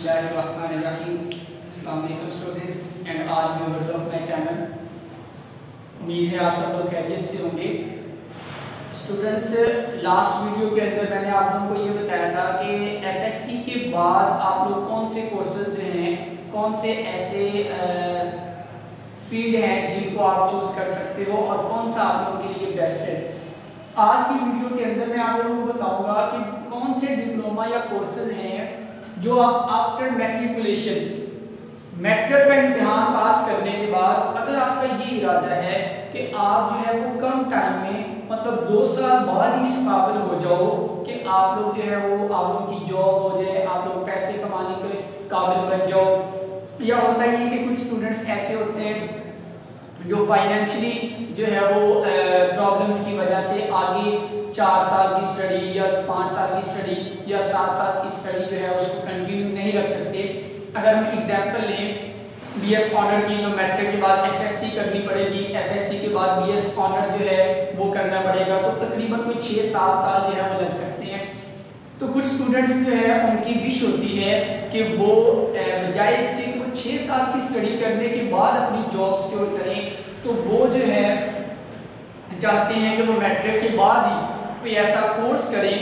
बिस्मिल्लाहिर्रहमानिर्रहीम। अस्सलाम वालेकुम students and all viewers of my channel. उम्मीद है आप सब लोग खैरियत से होंगे। स्टूडेंट्स, लास्ट वीडियो के अंदर मैंने आप लोगों को ये बताया था कि एफएससी के बाद आप लोग कौन से कोर्सेज जो हैं, कौन से ऐसे फील्ड हैं जिनको आप चूज कर सकते हो और कौन सा आप लोगों के लिए बेस्ट है। आज की वीडियो के अंदर मैं आप लोगों को बताऊंगा कि कौन से डिप्लोमा या कोर्सेज हैं जो आप आफ्टर मैट्रिकुलेशन, मैट्रिक का इम्तिहान पास करने के बाद अगर आपका ये इरादा है कि आप जो है वो कम टाइम में, मतलब 2 साल बाद ही इस काबिल हो जाओ कि आप लोग जो है वो आप लोगों की जॉब हो जाए, आप लोग पैसे कमाने के काबिल बन जाओ। या होता ही है कि कुछ स्टूडेंट्स ऐसे होते हैं जो फाइनेंशियली जो है वो प्रॉब्लम्स की वजह से आगे 4 साल की स्टडी या 5 साल की स्टडी या 7 साल की स्टडी जो है उसको कंटिन्यू नहीं रख सकते। अगर हम एग्जांपल लें बीएस ऑनर की, तो मैट्रिक के बाद एफएससी करनी पड़ेगी, एफएससी के बाद बीएस ऑनर जो है वो करना पड़ेगा, तो तकरीबन कोई 6-7 साल जो है वो लग सकते हैं। तो कुछ स्टूडेंट्स जो है उनकी विश होती है कि वो बजाय इसके कि वो 6 साल की स्टडी करने के बाद अपनी जॉब सिक्योर करें, तो वो जो है चाहते हैं कि वो मैट्रिक के बाद ही कोई ऐसा कोर्स करें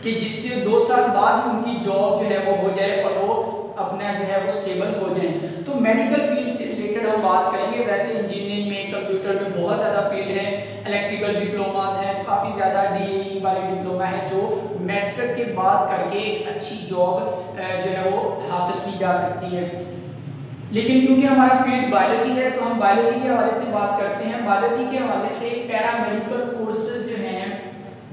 कि जिससे 2 साल बाद ही उनकी जॉब जो है वो हो जाए और वो अपना जो है वो स्टेबल हो जाए। तो मेडिकल फील्ड से रिलेटेड हम बात करेंगे। वैसे इंजीनियरिंग में, कंप्यूटर में बहुत ज़्यादा फील्ड है, इलेक्ट्रिकल डिप्लोमास हैं, काफ़ी ज़्यादा डीएई वाले डिप्लोमा है जो मैट्रिक के बाद करके एक अच्छी जॉब जो है वो हासिल की जा सकती है। लेकिन क्योंकि हमारा फील्ड बायोलॉजी है तो हम बायोलॉजी के हवाले से बात करते हैं। बायोलॉजी के हवाले से पैरामेडिकल कोर्सेज जो हैं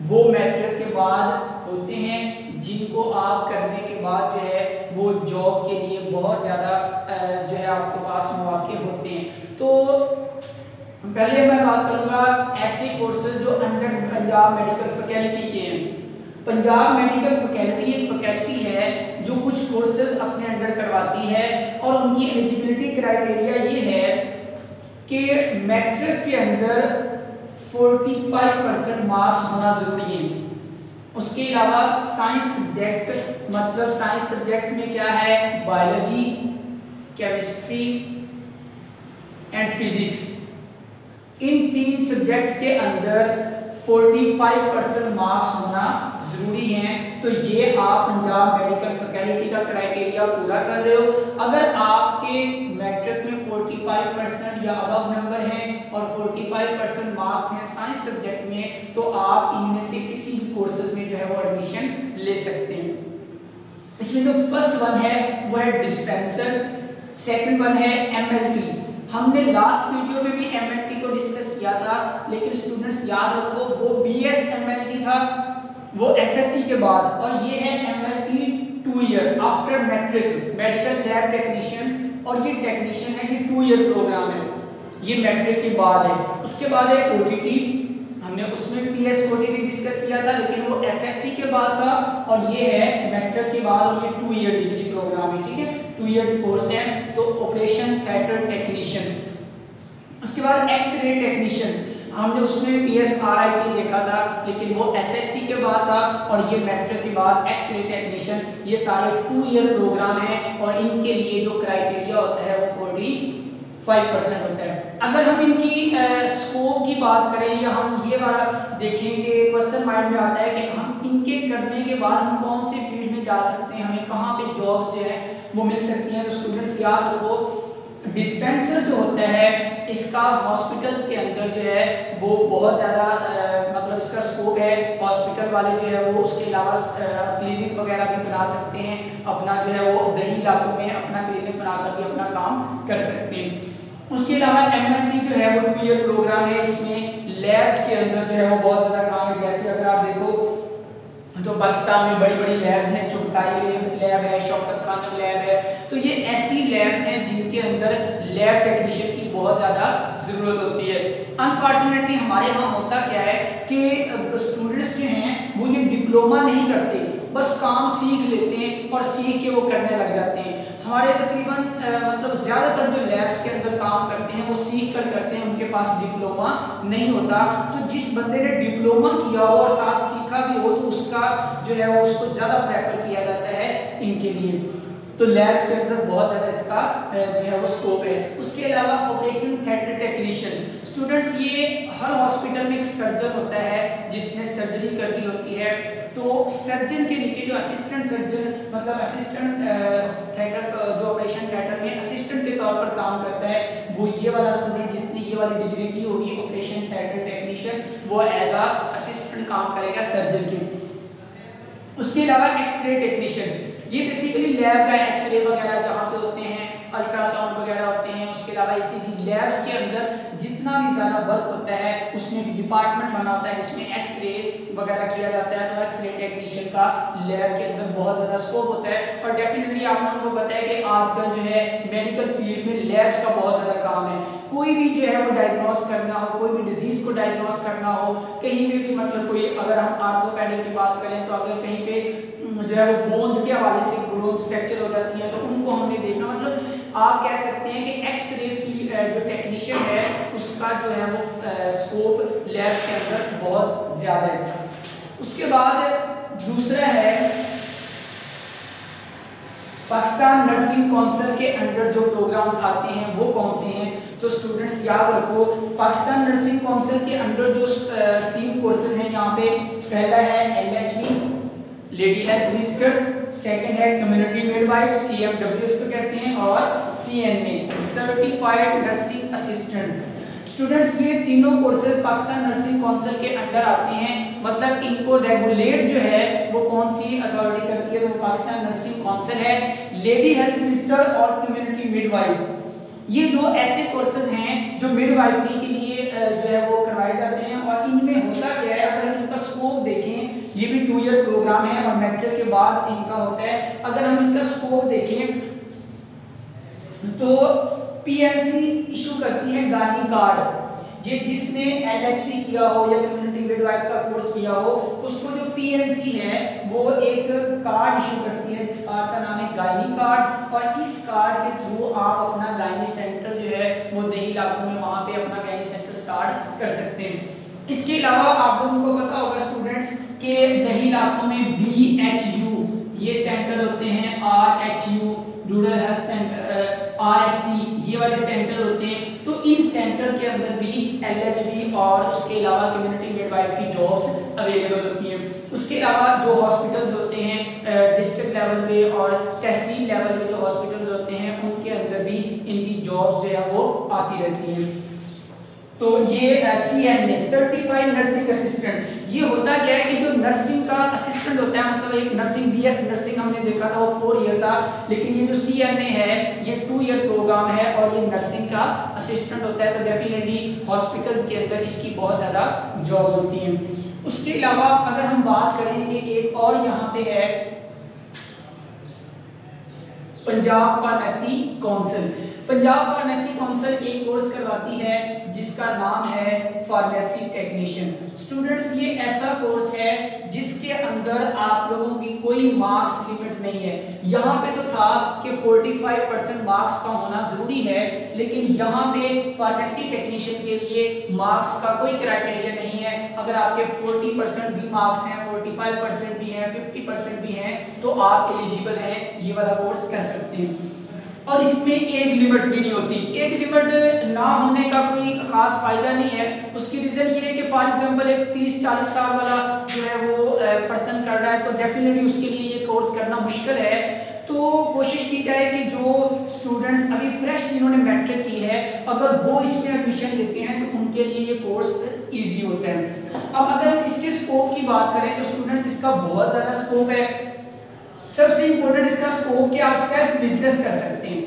वो मैट्रिक के बाद होते हैं, जिनको आप करने के बाद जो है वो जॉब के लिए बहुत ज़्यादा जो है आपके पास मौके होते हैं। तो पहले मैं बात करूँगा ऐसे कोर्सेज जो अंडर पंजाब मेडिकल फैकल्टी के हैं। पंजाब मेडिकल फैकल्टी एक फैकल्टी है जो कुछ कोर्सेज अपने अंडर करवाती है और उनकी एलिजिबिलिटी क्राइटेरिया ये है कि मैट्रिक के अंदर 45% मार्क्स होना जरूरी है। उसके अलावा साइंस सब्जेक्ट, मतलब साइंस सब्जेक्ट में क्या है, biology, chemistry and physics, in 3 subject के अंदर 45% मार्क्स होना जरूरी हैं। तो ये आप पंजाब मेडिकल फैकल्टी का क्राइटेरिया पूरा कर रहे हो। अगर आपके मैट्रिक में 45% या अबव नंबर हैं और 45% मार्क्स हैं साइंस सब्जेक्ट में, तो आप इनमें से किसी भी कोर्सेज में जो है वो एडमिशन ले सकते हैं। इसमें जो फर्स्ट वन है वो है डिस्पेंसर, सेकंड वन है एमएलटी। हमने लास्ट वीडियो में भी एमएलटी को डिस्कस किया था, लेकिन स्टूडेंट्स याद रखो वो बीएस एमएलटी था, वो एफएससी के बाद, और ये है MLT 2 year after matric medical lab technician, और ये टेक्नीशियन है, ये 2 ईयर प्रोग्राम है, ये मैट्रिक के बाद है। उसके बाद है ओटीटी, हमने उसमें पीएस ओटीटी डिस्कस किया था, लेकिन वो एफएससी के बाद था, और ये है मैट्रिक के बाद, और ये 2 ईयर डिग्री प्रोग्राम है, ठीक है, 2 ईयर कोर्स है। तो ऑपरेशन थिएटर टेक्नीशियन, उसके बाद एक्सरे टेक्नीशियन, हमने उसमें पीएसआरआईटी देखा था, लेकिन वो एफएससी के बाद था, और ये मैट्रिक के बाद एक्सरे टेक्नीशियन। ये सारे 2 ईयर प्रोग्राम हैं और इनके लिए जो क्राइटेरिया होता है वो 45% होता है। अगर हम इनकी स्कोप की बात करें या हम ये वाला देखेंगे, क्वेश्चन माइंड में आता है कि हम इनके करने के बाद हम कौन से फील्ड में जा सकते हैं, हमें कहाँ पे जॉब्स जो है वो मिल सकती हैं। तो स्टूडेंट्स याद रखो डिस्पेंसर जो होता है इसका हॉस्पिटल्स के अंदर जो है वो बहुत ज़्यादा मतलब इसका स्कोप है। हॉस्पिटल वाले जो है वो उसके अलावा क्लिनिक वगैरह भी बना सकते हैं, अपना जो है वो दही इलाकों में अपना क्लिनिक बना कर भी अपना काम कर सकते हैं। उसके अलावा एमएलटी जो है वो 2 ईयर प्रोग्राम है, इसमें लैब्स के अंदर जो है वो बहुत ज़्यादा काम है। जैसे अगर आप देखो तो पाकिस्तान में बड़ी बड़ी लैब्स हैं, चुगताई लैब है, शौकत खान लैब है, तो ये ऐसी लैब्स हैं जिनके अंदर लैब टेक्नीशियन की बहुत ज़्यादा ज़रूरत होती है। अनफॉर्चुनेटली हमारे यहाँ होता क्या है कि स्टूडेंट्स जो हैं वो ये डिप्लोमा नहीं करते, बस काम सीख लेते हैं और सीख के वो करने लग जाते हैं। हमारे तकरीबन मतलब ज़्यादातर जो लैब्स के अंदर काम करते हैं वो सीख कर करते हैं, उनके पास डिप्लोमा नहीं होता। तो जिस बंदे ने डिप्लोमा किया हो और साथ सीखा भी हो तो उसका जो है वो उसको ज़्यादा प्रेफर किया जाता है इनके लिए। तो लैब्स के अंदर बहुत ज़्यादा इसका जो है वो स्कोप है। उसके अलावा ऑपरेशन थिएटर टेक्नीशियन, स्टूडेंट्स ये हर हॉस्पिटल में एक सर्जन होता है जिसने सर्जरी करनी होती है, तो सर्जन के नीचे जो असिस्टेंट सर्जन मतलब असिस्टेंट थिएटर जो ऑपरेशन थिएटर में असिस्टेंट के तौर पर काम करता है, वो ये वाला स्टूडेंट जिसने ये वाली डिग्री की होगी ऑपरेशन थिएटर टेक्नीशियन, वो एज अ असिस्टेंट काम करेगा सर्जन के। उसके अलावा एक्सरे टेक्नीशियन, ये बेसिकली लैब का एक्सरे वगैरह जहाँ पे होते हैं, अल्ट्रासाउंड वगैरह होते हैं, उसके अलावा ईसीजी लैब्स के अंदर जितना भी ज़्यादा वर्क होता है उसमें एक डिपार्टमेंट बना होता है जिसमें एक्सरे वगैरह किया जाता है, तो एक्सरे टेक्नीशियन का लैब के अंदर बहुत ज़्यादा स्कोप होता है। और डेफिनेटली आप लोगों को पता है कि आजकल जो है मेडिकल फील्ड में लैब्स का बहुत ज़्यादा काम है, कोई भी जो है वो डायग्नोस करना हो, कोई भी डिजीज को डायग्नोस करना हो, कहीं पे भी मतलब कोई अगर हम आर्थोपेडिक की बात करें तो अगर कहीं पे जो है वो बोन्स के हवाले से बोन्स फ्रैक्चर हो जाती है तो उनको हमने देखना, मतलब आप कह सकते हैं कि एक्सरे जो टेक्नीशियन है उसका जो है वो स्कोप लैब के अंदर बहुत ज़्यादा है। उसके बाद दूसरा है पाकिस्तान नर्सिंग काउंसिल के अंडर जो प्रोग्राम्स आते हैं वो कौन से हैं, तो स्टूडेंट्स याद रखो पाकिस्तान नर्सिंग काउंसिल के अंडर जो 3 कोर्सेज हैं यहाँ पे, पहला है LHV lady health visitor, second है कम्युनिटी मिडवाइफ CMW इसको कहते हैं, और CNA certified nursing assistant. Students ये तीनों कोर्सेज पाकिस्तान नर्सिंग काउंसिल के अंडर आते हैं, मतलब इनको रेगुलेट जो है वो कौन सी अथॉरिटी करती है, तो पाकिस्तान नर्सिंग काउंसिल है। लेडी हेल्थ विजिटर और कम्युनिटी मिडवाइफ ये 2 ऐसे कोर्सेज हैं जो मिडवाइफरी के लिए जो है वो करवाए जाते हैं, और इनमें होता क्या है, अगर हम इनका स्कोप देखें, ये भी 2 ईयर प्रोग्राम है और मैट्रिक के बाद इनका होता है। अगर हम इनका स्कोप देखें तो PNC इशू करती है गायनी कार्ड, जिसने LHV किया हो या कम्युनिटी मिडवाइफ का कोर्स किया हो उसको जो PNC है वो एक कार्ड इशू करती है जिस कार्ड का नाम है गायनी कार्ड, और इस कार्ड के थ्रू आप अपना गायनी सेंटर जो है वो देही इलाकों में वहाँ पे अपना गायनी सेंटर स्टार्ट कर सकते हैं। इसके अलावा आप लोगों को पता होगा स्टूडेंट्स के देही इलाकों में BHU ये सेंटर होते हैं, RHU rural health centre, RHC ये वाले सेंटर होते हैं, तो इन सेंटर के अंदर भी LHV और उसके अलावा कम्युनिटी मिडवाइफ की जॉब्स अवेलेबल होती हैं। उसके अलावा जो हॉस्पिटल्स होते हैं डिस्ट्रिक्ट लेवल पे और तहसील लेवल पे जो हॉस्पिटल्स होते हैं उनके अंदर भी इनकी जॉब्स जो है वो आती रहती हैं। तो ये CNA सर्टिफाइड नर्सिंग असिस्टेंट, ये होता क्या है कि जो नर्सिंग का असिस्टेंट होता है, मतलब एक नर्सिंग BS नर्सिंग हमने देखा था वो 4 ईयर था, लेकिन ये जो CNA है ये 2 ईयर प्रोग्राम है और ये नर्सिंग का असिस्टेंट होता है, तो डेफिनेटली हॉस्पिटल्स के अंदर इसकी बहुत ज़्यादा जॉब होती हैं। उसके अलावा अगर हम बात करें कि एक और यहाँ पे है Punjab pharmacy council, Punjab pharmacy council एक कोर्स करवाती है जिसका नाम है फार्मेसी टेक्नीशियन। स्टूडेंट्स ये ऐसा कोर्स है जिसके अंदर आप लोगों की कोई मार्क्स लिमिट नहीं है। यहाँ पे तो था कि 45% मार्क्स का होना जरूरी है, लेकिन यहाँ पे फार्मेसी टेक्नीशियन के लिए मार्क्स का कोई क्राइटेरिया नहीं है। अगर आपके 40% भी मार्क्स हैं, 45% भी हैं, 50% भी हैं, तो आप एलिजिबल हैं, ये वाला कोर्स कर सकते हैं। और इसमें एज लिमिट भी नहीं होती। एज लिमिट ना होने का कोई खास फायदा नहीं है। उसकी रीजन ये है कि फॉर एग्जांपल एक 30-40 साल वाला जो है वो पर्सन कर रहा है तो डेफिनेटली उसके लिए ये कोर्स करना मुश्किल है। तो कोशिश की जाए कि जो स्टूडेंट्स अभी फ्रेश जिन्होंने मैट्रिक की है अगर वो इसमें एडमिशन लेते हैं तो उनके लिए ये कोर्स ईजी होता है। अब अगर इसके स्कोप की बात करें तो स्टूडेंट्स इसका बहुत ज़्यादा स्कोप है। सबसे इंपॉर्टेंट इसका स्कोप कि आप सेल्फ बिजनेस कर सकते हैं।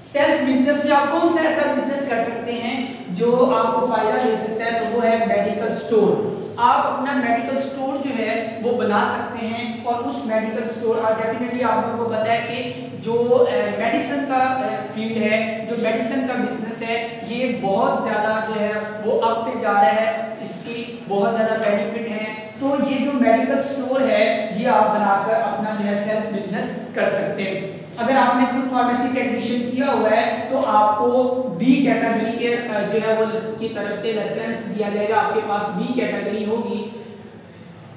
सेल्फ बिजनेस में आप कौन सा ऐसा बिजनेस कर सकते हैं जो आपको फायदा दे सकता है, तो वो है मेडिकल स्टोर। आप अपना मेडिकल स्टोर जो है वो बना सकते हैं और उस मेडिकल स्टोर और डेफिनेटली आप लोगों को पता है कि जो मेडिसिन का फील्ड है, जो मेडिसिन का बिजनेस है, ये बहुत ज़्यादा जो है वो अप पे जा रहा है, इसकी बहुत ज़्यादा बेनिफिट है। तो ये जो मेडिकल स्टोर है ये आप बनाकर अपना जो है सेल्फ बिजनेस कर सकते हैं। अगर आपने खुद फार्मेसी टेक्नीशियन किया हुआ है तो आपको B कैटेगरी के जो है वो की तरफ से लाइसेंस दिया जाएगा। आपके पास B कैटेगरी होगी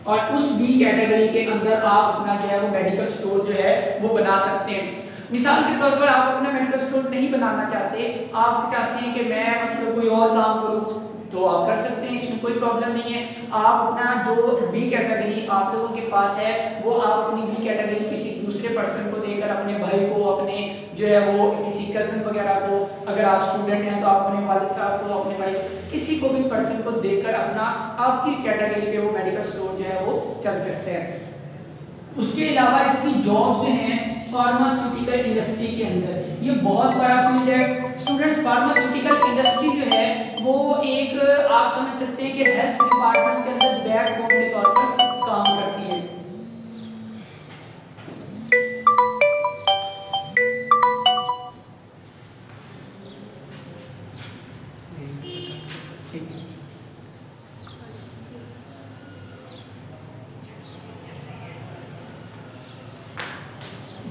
और उस बी कैटेगरी के अंदर आप अपना जो है वो मेडिकल स्टोर जो है वो बना सकते हैं। मिसाल के तौर पर आप अपना मेडिकल स्टोर नहीं बनाना चाहते, आप चाहते हैं कि मैं मतलब कोई और काम करूं, तो आप कर सकते हैं, इसमें कोई प्रॉब्लम नहीं है। आप अपना जो बी कैटेगरी आप लोगों के पास है वो आप अपनी बी कैटेगरी किसी दूसरे पर्सन को देकर, अपने भाई को, अपने जो है वो किसी कजन वगैरह को, अगर आप स्टूडेंट हैं तो आप अपने वालिद साहब को, अपने भाई, किसी को भी पर्सन को देकर अपना आपकी कैटेगरी पे वो मेडिकल स्टोर जो है वो चल सकते हैं। उसके अलावा इसकी जॉब जो हैं फार्मास्यूटिकल इंडस्ट्री के अंदर, ये बहुत बड़ा फील्ड है स्टूडेंट्स। फार्मास्यूटिकल इंडस्ट्री जो है वो एक आप समझ सकते हैं कि हेल्थ डिपार्टमेंट के अंदर बैकबोन के तौर पर काम करती है।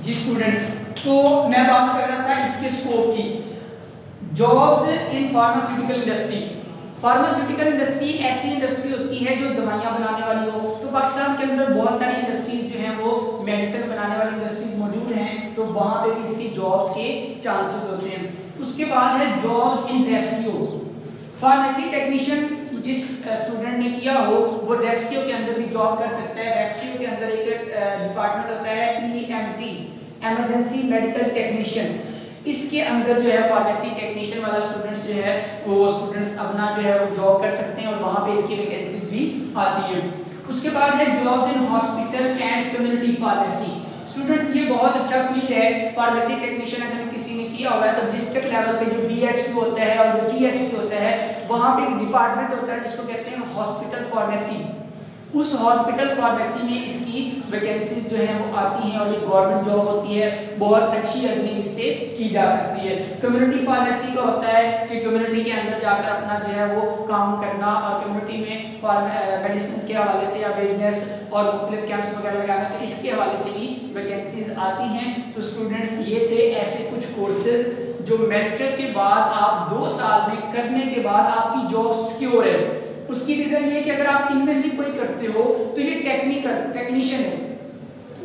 जी स्टूडेंट्स, तो मैं बात कर रहा था इसके स्कोप की, jobs in pharmaceutical industry. Pharmaceutical industry ऐसी इंडस्ट्री होती है जो दवाइयां बनाने वाली हो। तो पाकिस्तान के अंदर बहुत सारी इंडस्ट्रीज जो हैं वो मेडिसिन बनाने वाली इंडस्ट्रीज मौजूद हैं, तो वहां पे भी इसकी जॉब्स के चांसेस होते हैं। उसके बाद है jobs in rescue. Pharmacy technician जिस स्टूडेंट ने किया हो वो रेस्क्यू के अंदर भी जॉब कर सकता है। रेस्क्यू के अंदर एक डिपार्टमेंट होता है EMT, इमरजेंसी मेडिकल टेक्नीशियन। इसके अंदर जो है फार्मेसी टेक्नीशियन वाला स्टूडेंट्स जो है वो स्टूडेंट्स अपना जो है वो जॉब कर सकते हैं और वहां पे इसकी वैकेंसीज भी आती है। उसके बाद है jobs in hospital and community pharmacy. Students ये बहुत अच्छा फील्ड है। फार्मेसी टेक्नीशियन अगर किसी ने किया हुआ है तो डिस्ट्रिक्ट लेवल पे जो BHQ होता है और जो THQ होता है वहां पे एक डिपार्टमेंट होता है जिसको कहते हैं हॉस्पिटल फार्मेसी। उस हॉस्पिटल फार्मेसी में इसकी वैकेंसीज जो है वो आती हैं और ये गवर्नमेंट जॉब होती है, बहुत अच्छी अर्निंग इससे की जा सकती है। कम्युनिटी फार्मेसी का होता है कि कम्युनिटी के अंदर जाकर अपना जो है वो काम करना और कम्युनिटी में मेडिसिन के हवाले से अवेयरनेस और मुख्तलिफ कैंप्स वगैरह लगाना, तो इसके हवाले से भी वैकेंसीज आती हैं। तो स्टूडेंट्स ये थे ऐसे कुछ कोर्सेज जो मैट्रिक के बाद आप 2 साल में करने के बाद आपकी जॉब सिक्योर है। उसकी रीजन ये कि अगर आप इनमें से कोई करते हो तो ये टेक्नीशियन है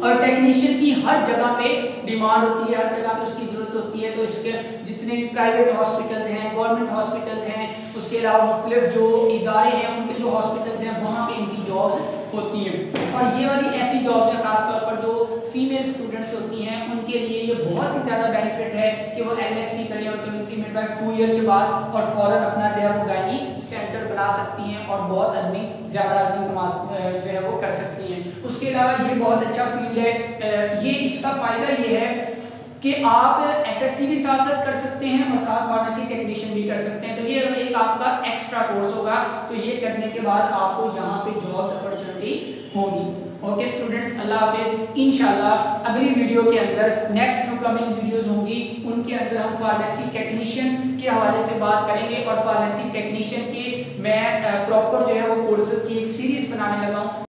और टेक्नीशियन की हर जगह पे डिमांड होती है, हर जगह पे उसकी जरूरत होती है। तो इसके जितने भी प्राइवेट हॉस्पिटल्स हैं, गवर्नमेंट हॉस्पिटल्स हैं, उसके अलावा मुख्तलिफ जो इदारे हैं उनके जो हॉस्पिटल्स हैं वहाँ पे इनकी जॉब्स होती हैं। और ये वाली ऐसी जॉब्स हैं खासतौर पर जो फीमेल स्टूडेंट्स होती हैं उनके लिए ये बहुत ही ज़्यादा बेनिफिट है कि वो LHD करें और कम्युनिटी मिडवाइफ 2 ईयर के बाद और फौरन अपना जो है वो गायनी सेंटर बना सकती हैं और बहुत ज़्यादा अर्निंग जो है वो कर सकती हैं। उसके अलावा ये बहुत अच्छा फील्ड है। ये इसका फ़ायदा ये है कि आप FSC भी साथ साथ कर सकते हैं और साथ फार्मेसी टेक्नीशियन भी कर सकते हैं। तो ये एक आपका एक्स्ट्रा कोर्स होगा, तो ये करने के बाद आपको यहाँ पे जॉब्स अपॉर्चुनिटी होगी। ओके स्टूडेंट्स, अल्लाह हाफिज। इंशाल्लाह अगली वीडियो के अंदर नेक्स्ट जो कमिंग वीडियोस होंगी उनके अंदर हम फार्मेसी टेक्नीशियन के हवाले से बात करेंगे और फार्मेसी टेक्नीशियन के मैं प्रॉपर जो है वो कोर्सेज की एक सीरीज बनाने लगा हूँ।